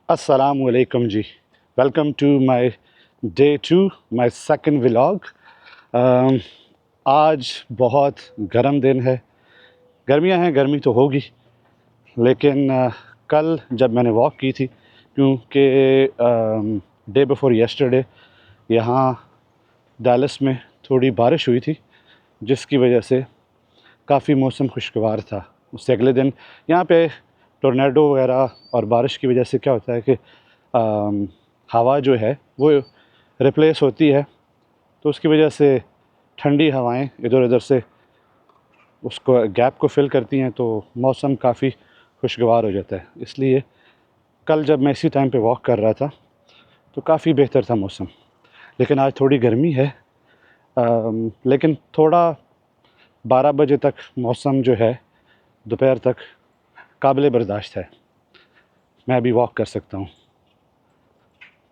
अस्सलामुअलैकुम जी। Welcome to my day 2, my second vlog. आज बहुत गर्म दिन है। गर्मियां हैं, गर्मी तो होगी, लेकिन कल जब मैंने वॉक की थी, क्योंकि डे बिफोर यस्टरडे यहाँ डैलस में थोड़ी बारिश हुई थी, जिसकी वजह से काफ़ी मौसम खुशगवार था। उससे अगले दिन यहाँ पे टोर्नेडो वगैरह और बारिश की वजह से क्या होता है कि हवा जो है वो रिप्लेस होती है, तो उसकी वजह से ठंडी हवाएं इधर उधर से उसको गैप को फिल करती हैं, तो मौसम काफ़ी खुशगवार हो जाता है। इसलिए कल जब मैं इसी टाइम पे वॉक कर रहा था तो काफ़ी बेहतर था मौसम। लेकिन आज थोड़ी गर्मी है, लेकिन थोड़ा 12 बजे तक मौसम जो है दोपहर तक काबिल बर्दाश्त है, मैं अभी वॉक कर सकता हूँ।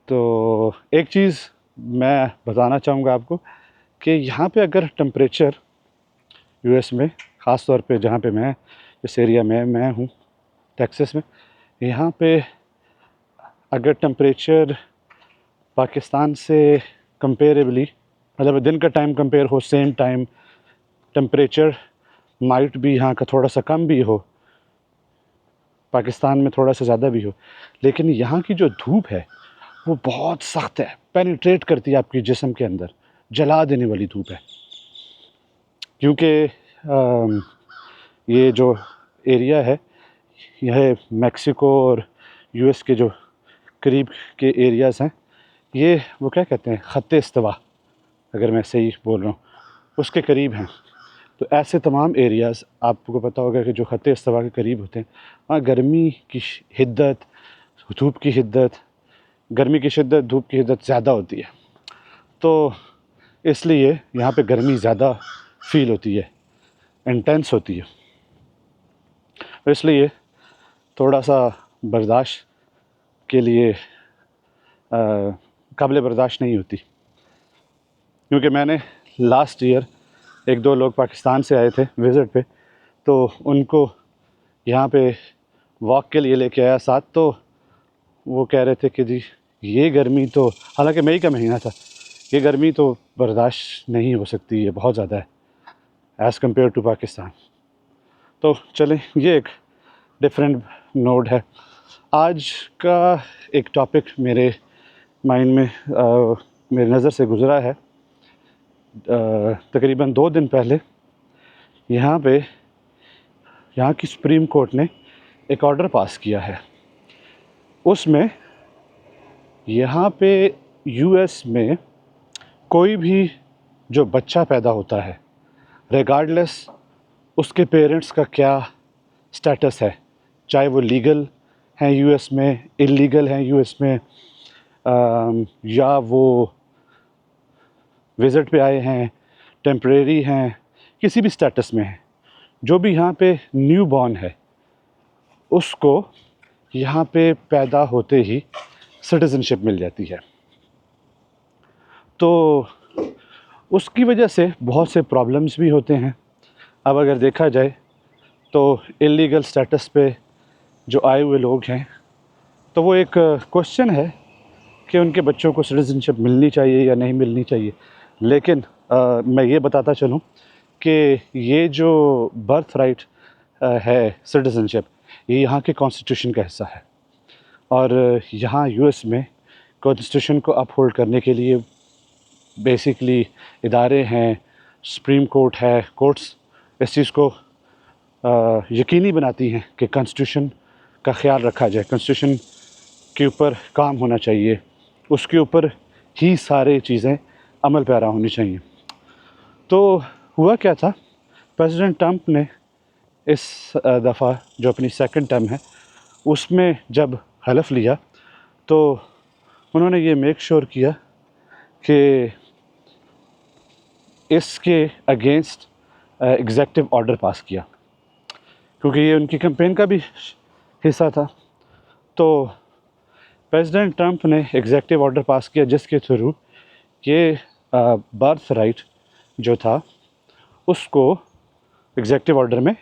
तो एक चीज़ मैं बताना चाहूँगा आपको कि यहाँ पे अगर टेम्परेचर यूएस में, ख़ास तौर पे जहाँ पे मैं जिस एरिया में मैं हूँ टेक्सास में, यहाँ पे अगर टेम्परेचर पाकिस्तान से कंपेरेबली, मतलब दिन का टाइम कंपेयर हो, सेम टाइम टेम्परेचर माइट भी यहाँ का थोड़ा सा कम भी हो, पाकिस्तान में थोड़ा सा ज़्यादा भी हो, लेकिन यहाँ की जो धूप है वो बहुत सख्त है, पेनिट्रेट करती है आपकी जिस्म के अंदर, जला देने वाली धूप है। क्योंकि ये जो एरिया है यह मैक्सिको और यूएस के जो करीब के एरियाज़ हैं, ये वो क्या कहते हैं, ख़त्ते इस्तिवा, अगर मैं सही बोल रहा हूँ, उसके करीब हैं। तो ऐसे तमाम एरियाज़ आपको पता होगा कि जो ख़त्ते इस्तिवा के करीब होते हैं, वहाँ गर्मी की हिद्दत, धूप की हिद्दत, गर्मी की शिद्दत, धूप की हिद्दत ज़्यादा होती है। तो इसलिए यहाँ पे गर्मी ज़्यादा फील होती है, इंटेंस होती है। तो इसलिए थोड़ा सा बर्दाश्त के लिए काबिल बर्दाश्त नहीं होती। क्योंकि मैंने लास्ट ईयर एक दो लोग पाकिस्तान से आए थे विज़िट पे, तो उनको यहाँ पे वॉक के लिए लेके आया साथ, तो वो कह रहे थे कि जी ये गर्मी तो, हालांकि मई का महीना था, ये गर्मी तो बर्दाश्त नहीं हो सकती, ये बहुत ज़्यादा है एज़ कम्पेयर टू पाकिस्तान। तो चलें, ये एक डिफरेंट नोट है। आज का एक टॉपिक मेरे माइंड में मेरी नज़र से गुज़रा है। तकरीबन 2 दिन पहले यहाँ की सुप्रीम कोर्ट ने एक ऑर्डर पास किया है। उसमें यहाँ पे यूएस में कोई भी जो बच्चा पैदा होता है, रिगार्डलेस उसके पेरेंट्स का क्या स्टेटस है, चाहे वो लीगल हैं यूएस में, इलीगल हैं यूएस में, या वो विज़िट पे आए हैं, टेम्परेरी हैं, किसी भी स्टेटस में हैं, जो भी यहाँ पे न्यू बॉर्न है उसको यहाँ पे पैदा होते ही सिटीज़नशिप मिल जाती है। तो उसकी वजह से बहुत से प्रॉब्लम्स भी होते हैं। अब अगर देखा जाए तो इलीगल स्टेटस पे जो आए हुए लोग हैं, तो वो एक क्वेश्चन है कि उनके बच्चों को सिटीज़नशिप मिलनी चाहिए या नहीं मिलनी चाहिए। लेकिन मैं ये बताता चलूँ कि ये जो बर्थ राइट है सिटीज़नशिप, ये यहाँ के कॉन्स्टिट्यूशन का हिस्सा है, और यहाँ यूएस में कॉन्स्टिट्यूशन को अपहोल्ड करने के लिए बेसिकली इदारे हैं, सुप्रीम कोर्ट है, कोर्ट्स इस चीज़ को यकीनी बनाती हैं कि कॉन्स्टिट्यूशन का ख्याल रखा जाए, कॉन्स्टिट्यूशन के ऊपर काम होना चाहिए, उसके ऊपर ही सारे चीज़ें अमल पैरा होनी चाहिए। तो हुआ क्या था, प्रेसिडेंट ट्रंप ने इस दफ़ा जो अपनी सेकंड टर्म है उसमें जब हलफ लिया, तो उन्होंने ये मेक श्योर किया कि इसके अगेंस्ट एग्जेक्टिव ऑर्डर पास किया, क्योंकि ये उनकी कैंपेन का भी हिस्सा था। तो प्रेसिडेंट ट्रंप ने एग्जेक्टिव ऑर्डर पास किया जिसके थ्रू ये बर्थ राइट जो था उसको एग्जेक्टिव ऑर्डर में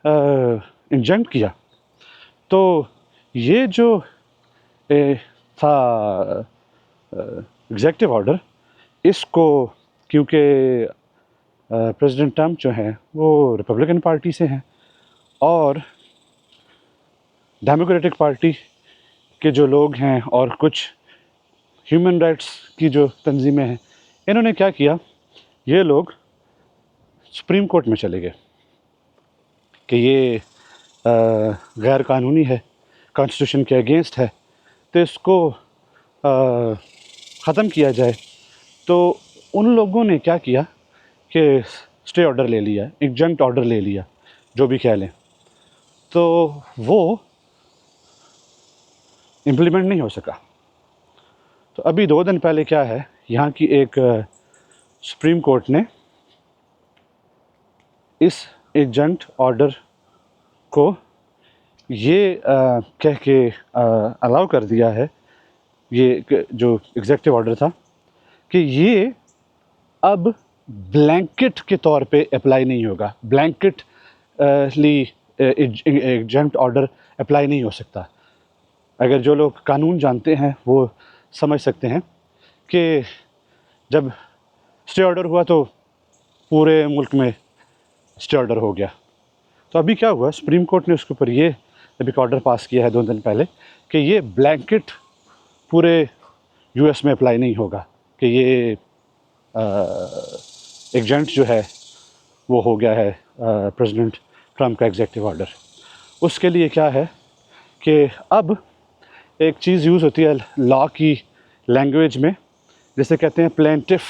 इंजेक्ट किया। तो ये जो था एग्जेक्टिव ऑर्डर, इसको क्योंकि प्रेसिडेंट ट्रम्प जो हैं वो रिपब्लिकन पार्टी से हैं और डेमोक्रेटिक पार्टी के जो लोग हैं और कुछ ह्यूमन राइट्स की जो तंजीमें हैं, इन्होंने क्या किया, ये लोग सुप्रीम कोर्ट में चले गए कि ये गैर कानूनी है, कॉन्स्टिट्यूशन के अगेंस्ट है, तो इसको ख़त्म किया जाए। तो उन लोगों ने क्या किया कि स्टे ऑर्डर ले लिया, एग्जंक्ट ऑर्डर ले लिया, जो भी कह लें, तो वो इम्प्लीमेंट नहीं हो सका। तो अभी 2 दिन पहले क्या है, यहाँ की एक सुप्रीम कोर्ट ने इस एग्जंक्ट ऑर्डर को ये कह के अलाउ कर दिया है, ये जो एग्जेक्टिव ऑर्डर था, कि ये अब ब्लैंकेट के तौर पे अप्लाई नहीं होगा, ब्लैंकेट ली एग्जंक्ट ऑर्डर अप्लाई नहीं हो सकता। अगर जो लोग कानून जानते हैं वो समझ सकते हैं कि जब स्टे ऑर्डर हुआ तो पूरे मुल्क में स्टे ऑर्डर हो गया। तो अभी क्या हुआ, सुप्रीम कोर्ट ने उसके ऊपर ये अभी ऑर्डर पास किया है 2 दिन पहले कि ये ब्लैंकेट पूरे यूएस में अप्लाई नहीं होगा, कि ये एग्जेंट जो है वो हो गया है प्रेसिडेंट ट्रम्प का एग्जेक्टिव ऑर्डर। उसके लिए क्या है कि अब एक चीज़ यूज़ होती है लॉ की लैंग्वेज में, जिसे कहते हैं प्लेंटिफ।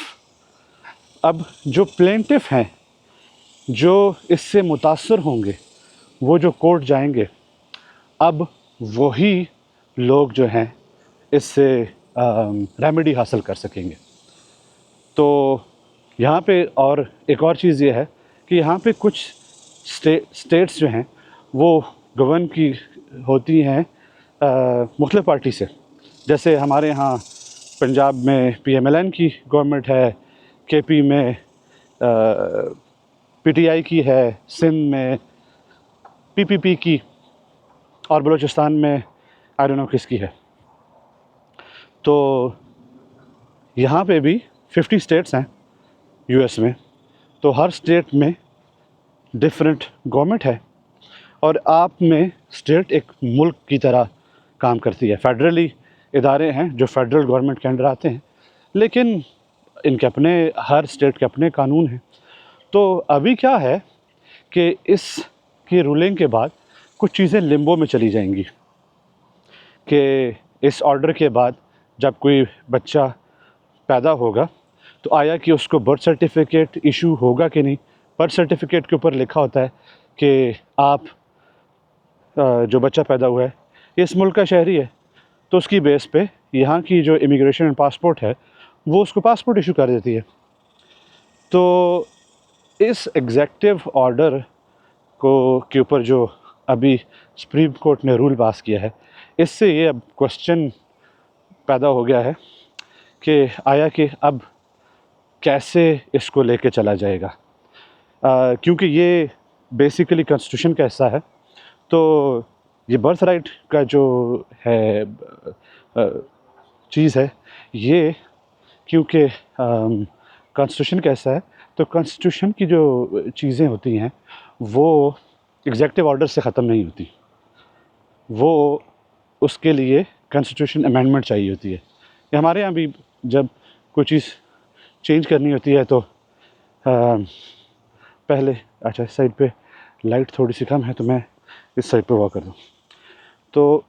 अब जो प्लेंटिफ हैं, जो इससे मुतासर होंगे, वो जो कोर्ट जाएंगे, अब वही लोग जो हैं इससे रेमेडी हासिल कर सकेंगे। तो यहाँ पे और एक और चीज़ ये है कि यहाँ पे कुछ स्टेट्स जो हैं वो गवर्न की होती हैं मुख्तलिफ पार्टी से। जैसे हमारे यहाँ पंजाब में PMLN की गवर्नमेंट है, KP में PTI की है, सिंध में PPP की, और बलूचिस्तान में आई डोंट नो किसकी है। तो यहाँ पे भी 50 स्टेट्स हैं US में, तो हर स्टेट में डिफरेंट गवर्नमेंट है और आप में स्टेट एक मुल्क की तरह काम करती है। फेडरली इदारे हैं जो फेडरल गवर्नमेंट के अंडर आते हैं, लेकिन इनके अपने, हर स्टेट के अपने कानून हैं। तो अभी क्या है कि इसकी रूलिंग के बाद कुछ चीज़ें लिम्बो में चली जाएंगी कि इस ऑर्डर के बाद जब कोई बच्चा पैदा होगा तो आया कि उसको बर्थ सर्टिफिकेट इशू होगा कि नहीं। बर्थ सर्टिफिकेट के ऊपर लिखा होता है कि आप जो बच्चा पैदा हुआ है ये इस मुल्क का शहरी है, तो उसकी बेस पे यहाँ की जो इमिग्रेशन एंड पासपोर्ट है वो उसको पासपोर्ट इशू कर देती है। तो इस एग्जेक्टिव ऑर्डर को के ऊपर जो अभी सुप्रीम कोर्ट ने रूल पास किया है, इससे ये अब क्वेश्चन पैदा हो गया है कि आया कि अब कैसे इसको लेके चला जाएगा, क्योंकि ये बेसिकली कॉन्स्टिट्यूशन का हिस्सा है। तो ये बर्थ राइट का जो है चीज़ है, ये क्योंकि कॉन्स्टिट्यूशन का हिस्सा है, तो कॉन्स्टिट्यूशन की जो चीज़ें होती हैं वो एग्जेक्टिव ऑर्डर से ख़त्म नहीं होती, वो उसके लिए कॉन्स्टिट्यूशन अमेंडमेंट चाहिए होती है। ये हमारे यहाँ भी जब कोई चीज़ चेंज करनी होती है तो पहले, अच्छा इस साइड पे लाइट थोड़ी सी कम है तो मैं इस साइड पे वॉक कर दूँ, तो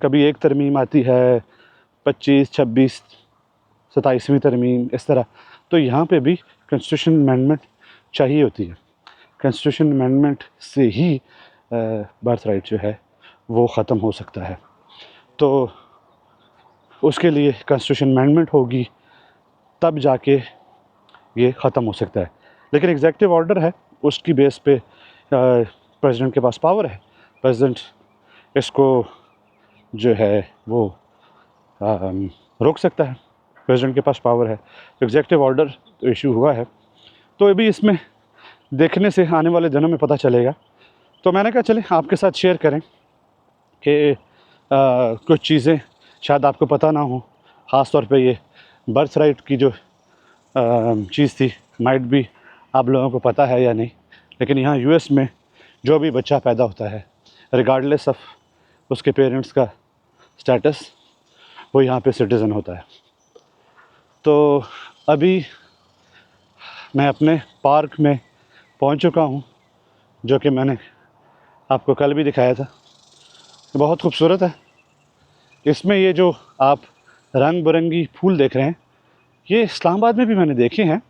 कभी एक तरमीम आती है 25, 26, 27वीं तरमीम, इस तरह। तो यहाँ पे भी कॉन्स्टिट्यूशन अमेंडमेंट चाहिए होती है। कॉन्स्टिट्यूशन अमेंडमेंट से ही बर्थ राइट जो है वो ख़त्म हो सकता है। तो उसके लिए कॉन्स्टिट्यूशन अमेंडमेंट होगी तब जाके ये ख़त्म हो सकता है। लेकिन एग्जेक्टिव ऑर्डर है, उसकी बेस पे प्रेसिडेंट के पास पावर है, प्रेसिडेंट इसको जो है वो रोक सकता है, प्रेसिडेंट के पास पावर है। एग्जेक्टिव ऑर्डर इशू हुआ है, तो अभी इसमें देखने से आने वाले दिनों में पता चलेगा। तो मैंने कहा चले आपके साथ शेयर करें कि कुछ चीज़ें शायद आपको पता ना हो, ख़ास तौर पे ये बर्थ राइट की जो चीज़ थी, माइट भी आप लोगों को पता है या नहीं, लेकिन यहाँ यूएस में जो भी बच्चा पैदा होता है रिगार्डलेस ऑफ उसके पेरेंट्स का स्टेटस, वो यहाँ पे सिटीज़न होता है। तो अभी मैं अपने पार्क में पहुँच चुका हूँ, जो कि मैंने आपको कल भी दिखाया था। बहुत खूबसूरत है। इसमें ये जो आप रंग बिरंगी फूल देख रहे हैं, ये इस्लामाबाद में भी मैंने देखे हैं।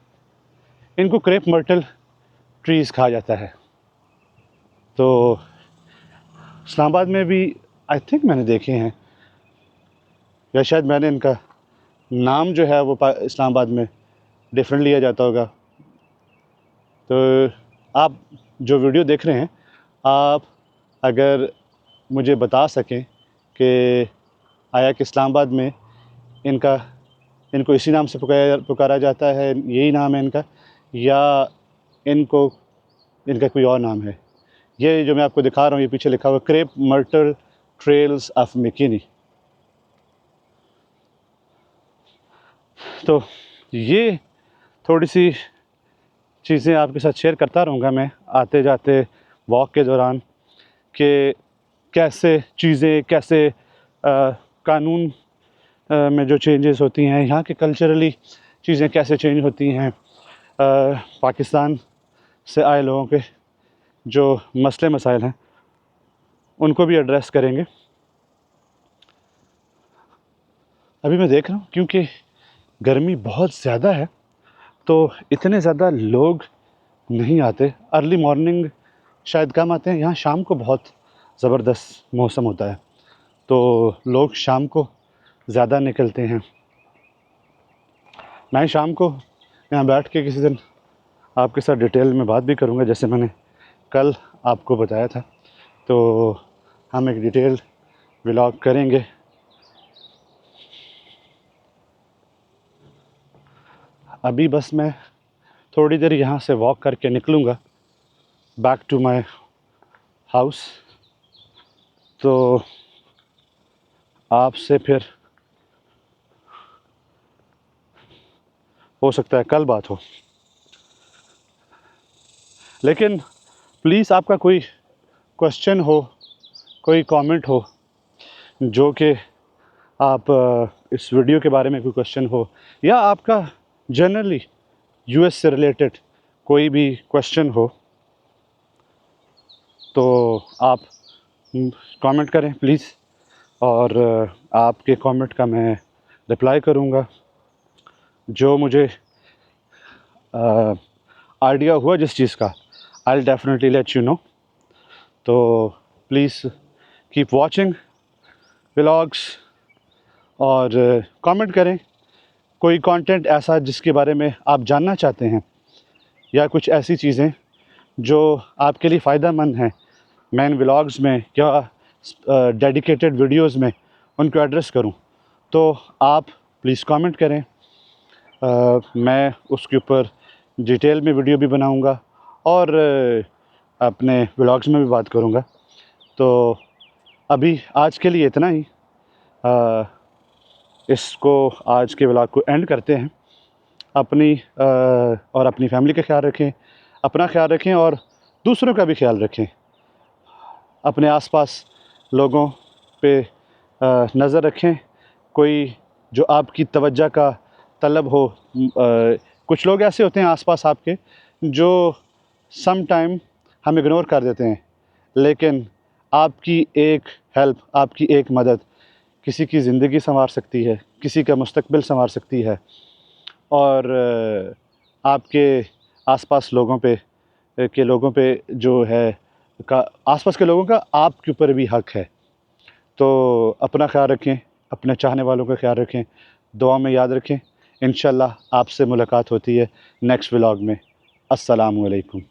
इनको क्रेप मर्टल ट्रीज़ कहा जाता है। तो इस्लामाबाद में भी आई थिंक मैंने देखे हैं, या शायद मैंने इनका नाम जो है वो इस्लामाबाद में डिफरेंट लिया जाता होगा। तो आप जो वीडियो देख रहे हैं, आप अगर मुझे बता सकें कि आया कि इस्लामाबाद में इनको इसी नाम से पुकारा जाता है, यही नाम है इनका, या इनका कोई और नाम है। ये जो मैं आपको दिखा रहा हूँ, ये पीछे लिखा हुआ क्रेप मर्टल ट्रेल्स ऑफ मिकिनी। तो ये थोड़ी सी चीज़ें आपके साथ शेयर करता रहूँगा मैं आते जाते वॉक के दौरान, कि कैसे कानून में जो चेंजेस होती हैं, यहाँ के कल्चरली चीज़ें कैसे चेंज होती हैं, पाकिस्तान से आए लोगों के जो मसले मसाइल हैं उनको भी एड्रेस करेंगे। अभी मैं देख रहा हूँ क्योंकि गर्मी बहुत ज़्यादा है तो इतने ज़्यादा लोग नहीं आते। अर्ली मॉर्निंग शायद कम आते हैं, यहाँ शाम को बहुत ज़बरदस्त मौसम होता है तो लोग शाम को ज़्यादा निकलते हैं। मैं शाम को यहाँ बैठ के किसी दिन आपके साथ डिटेल में बात भी करूँगा, जैसे मैंने कल आपको बताया था। तो हम एक डिटेल व्लॉग करेंगे। अभी बस मैं थोड़ी देर यहाँ से वॉक करके निकलूँगा बैक टू माय हाउस। तो आपसे फिर हो सकता है कल बात हो, लेकिन प्लीज़ आपका कोई क्वेश्चन हो, कोई कमेंट हो, जो कि आप इस वीडियो के बारे में कोई क्वेश्चन हो, या आपका जनरली यूएस से रिलेटेड कोई भी क्वेश्चन हो, तो आप कमेंट करें प्लीज़, और आपके कमेंट का मैं रिप्लाई करूँगा। जो मुझे आइडिया हुआ जिस चीज़ का, I will definitely let you know. तो प्लीज़ कीप वॉचिंग व्लॉग्स और कमेंट करें कोई कंटेंट ऐसा जिसके बारे में आप जानना चाहते हैं, या कुछ ऐसी चीज़ें जो आपके लिए फ़ायदेमंद हैं, मैं इन व्लॉग्स में या डेडिकेटेड वीडियोस में उनको एड्रेस करूं, तो आप प्लीज़ कमेंट करें। मैं उसके ऊपर डिटेल में वीडियो भी बनाऊंगा और अपने व्लॉग्स में भी बात करूंगा। तो अभी आज के लिए इतना ही। इसको आज के व्लॉग को एंड करते हैं। अपनी और अपनी फैमिली का ख्याल रखें, अपना ख्याल रखें और दूसरों का भी ख्याल रखें। अपने आसपास लोगों पे नज़र रखें, कोई जो आपकी तवज्जो का तलब हो। कुछ लोग ऐसे होते हैं आसपास आपके जो सम टाइम हम इग्नोर कर देते हैं, लेकिन आपकी एक हेल्प, आपकी एक मदद किसी की ज़िंदगी संवार सकती है, किसी का मुस्तकबिल संवार सकती है, और आपके आसपास लोगों पे जो है आसपास के लोगों का आपके ऊपर भी हक़ है। तो अपना ख्याल रखें, अपने चाहने वालों का ख्याल रखें, दुआ में याद रखें। इंशाअल्लाह आपसे मुलाकात होती है नेक्स्ट व्लॉग में। अस्सलामु अलैकुम।